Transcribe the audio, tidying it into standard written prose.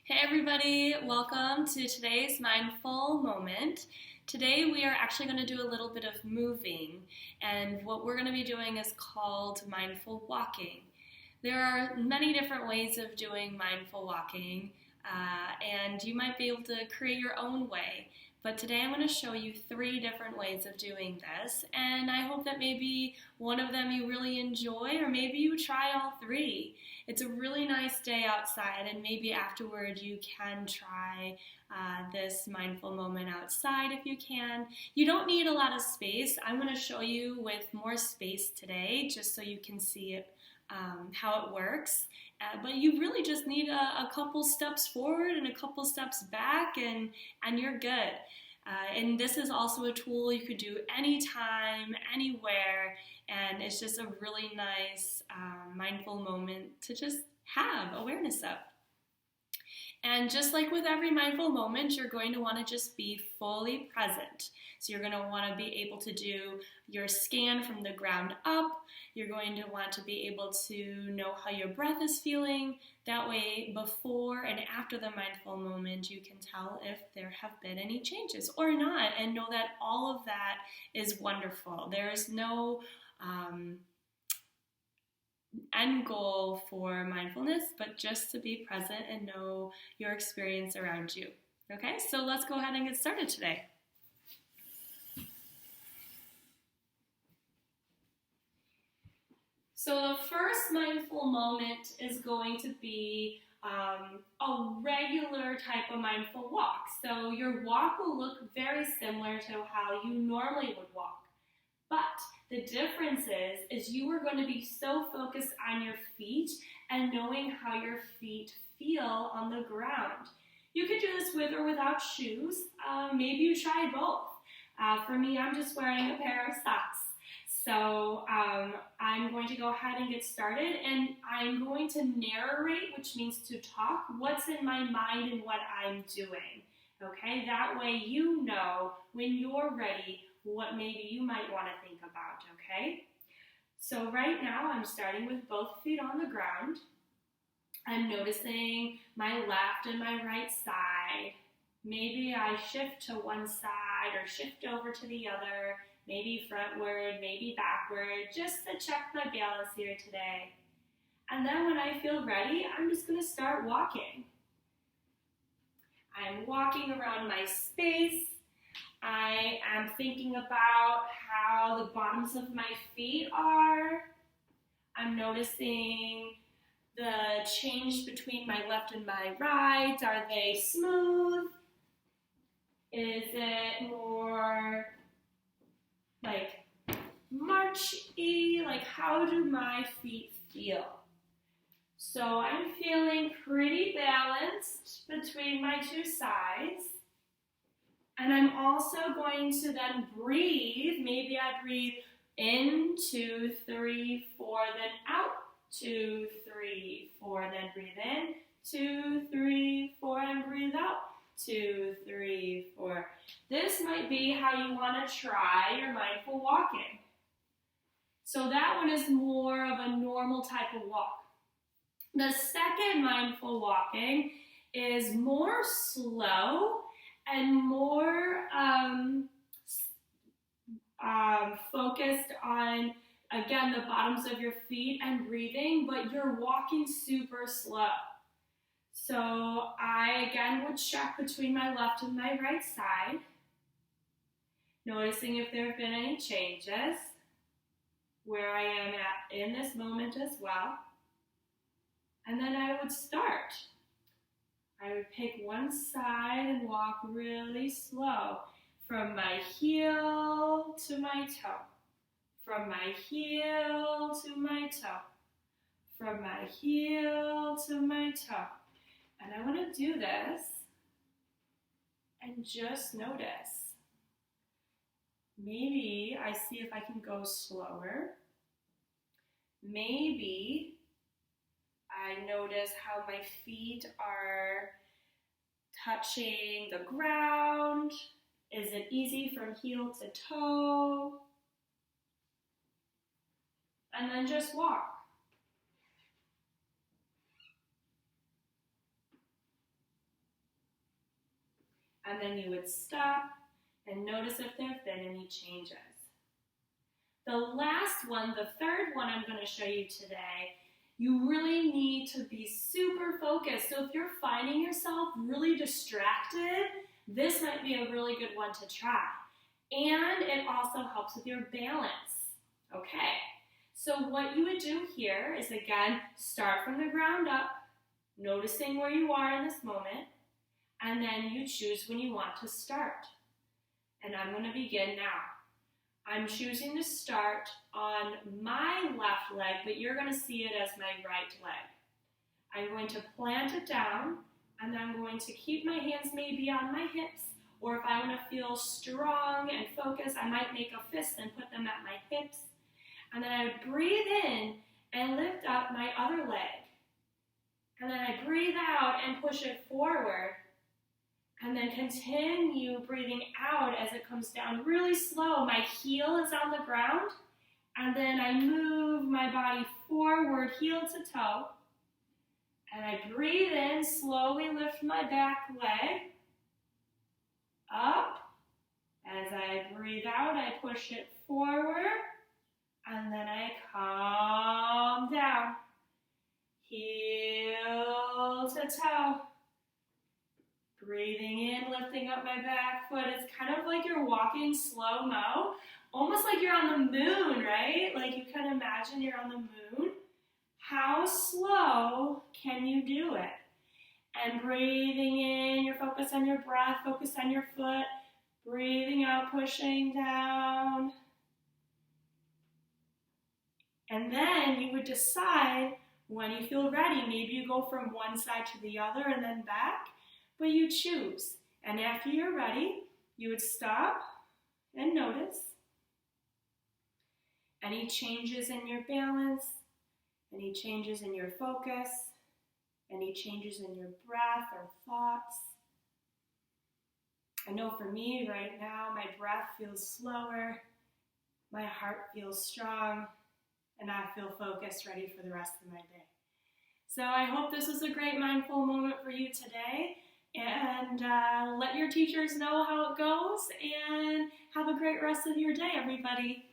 Hey everybody, welcome to today's mindful moment. Today we are actually going to do a little bit of moving, and what we're going to be doing is called mindful walking. There are many different ways of doing mindful walking, and you might be able to create your own way. But today I'm going to show you 3 different ways of doing this, and I hope that maybe one of them you really enjoy, or maybe you try all 3. It's a really nice day outside, and maybe afterward you can try this mindful moment outside if you can. You don't need a lot of space. I'm going to show you with more space today just so you can see it, how it works. But you really just need a couple steps forward and a couple steps back, and you're good. And this is also a tool you could do anytime, anywhere, and it's just a really nice mindful moment to just have awareness of. And just like with every mindful moment, you're going to want to just be fully present. So you're going to want to be able to do your scan from the ground up. You're going to want to be able to know how your breath is feeling. That way, before and after the mindful moment, you can tell if there have been any changes or not, and know that all of that is wonderful. There is no end goal for mindfulness, but just to be present and know your experience around you. Okay, so let's go ahead and get started today. So the first mindful moment is going to be a regular type of mindful walk. So your walk will look very similar to how you normally would walk. But the difference is you are going to be so focused on your feet and knowing how your feet feel on the ground. You could do this with or without shoes. Maybe you try both. For me, I'm just wearing a pair of socks. So I'm going to go ahead and get started, and I'm going to narrate, which means to talk, what's in my mind and what I'm doing. Okay, that way you know when you're ready what maybe you might want to think about, okay? So right now I'm starting with both feet on the ground. I'm noticing my left and my right side. Maybe I shift to one side or shift over to the other, maybe frontward, maybe backward, just to check my balance here today. And then when I feel ready, I'm just going to start walking. I'm walking around my space. I am thinking about how the bottoms of my feet are. I'm noticing the change between my left and my right. Are they smooth? Is it more like marchy? Like, how do my feet feel? So I'm feeling pretty balanced between my 2 sides. And I'm also going to then breathe. Maybe I breathe in, 2, 3, 4, then out, 2, 3, 4, then breathe in, 2, 3, 4, and breathe out, 2, 3, 4. This might be how you want to try your mindful walking. So that one is more of a normal type of walk. The second mindful walking is more slow and more focused on, again, the bottoms of your feet and breathing, but you're walking super slow. So I, again, would check between my left and my right side, noticing if there have been any changes, where I am at in this moment as well. And then I would start. I would pick one side and walk really slow from my heel to my toe, from my heel to my toe, from my heel to my toe. And I want to do this and just notice. Maybe I see if I can go slower. Maybe I notice how my feet are touching the ground. Is it easy from heel to toe? And then just walk. And then you would stop and notice if there have been any changes. The last one, the third one I'm going to show you today, you really need to be super focused. So if you're finding yourself really distracted, this might be a really good one to try. And it also helps with your balance. Okay, so what you would do here is, again, start from the ground up, noticing where you are in this moment, and then you choose when you want to start. And I'm going to begin now. I'm choosing to start on my left leg, but you're going to see it as my right leg. I'm going to plant it down, and then I'm going to keep my hands maybe on my hips, or if I want to feel strong and focused, I might make a fist and put them at my hips. And then I would breathe in and lift up my other leg. And then I breathe out and push it forward. And then continue breathing out as it comes down really slow. My heel is on the ground. And then I move my body forward, heel to toe. And I breathe in, slowly lift my back leg up. As I breathe out, I push it forward. And then I calm down. Heel to toe. Breathing in, lifting up my back foot. It's kind of like you're walking slow-mo, almost like you're on the moon, right? Like you can imagine you're on the moon. How slow can you do it? And breathing in, you're focused on your breath, focus on your foot. Breathing out, pushing down. And then you would decide when you feel ready. Maybe you go from one side to the other and then back. But you choose. And after you're ready, you would stop and notice any changes in your balance, any changes in your focus, any changes in your breath or thoughts. I know for me right now, my breath feels slower, my heart feels strong, and I feel focused, ready for the rest of my day. So I hope this was a great mindful moment for you today. And let your teachers know how it goes, and have a great rest of your day, everybody.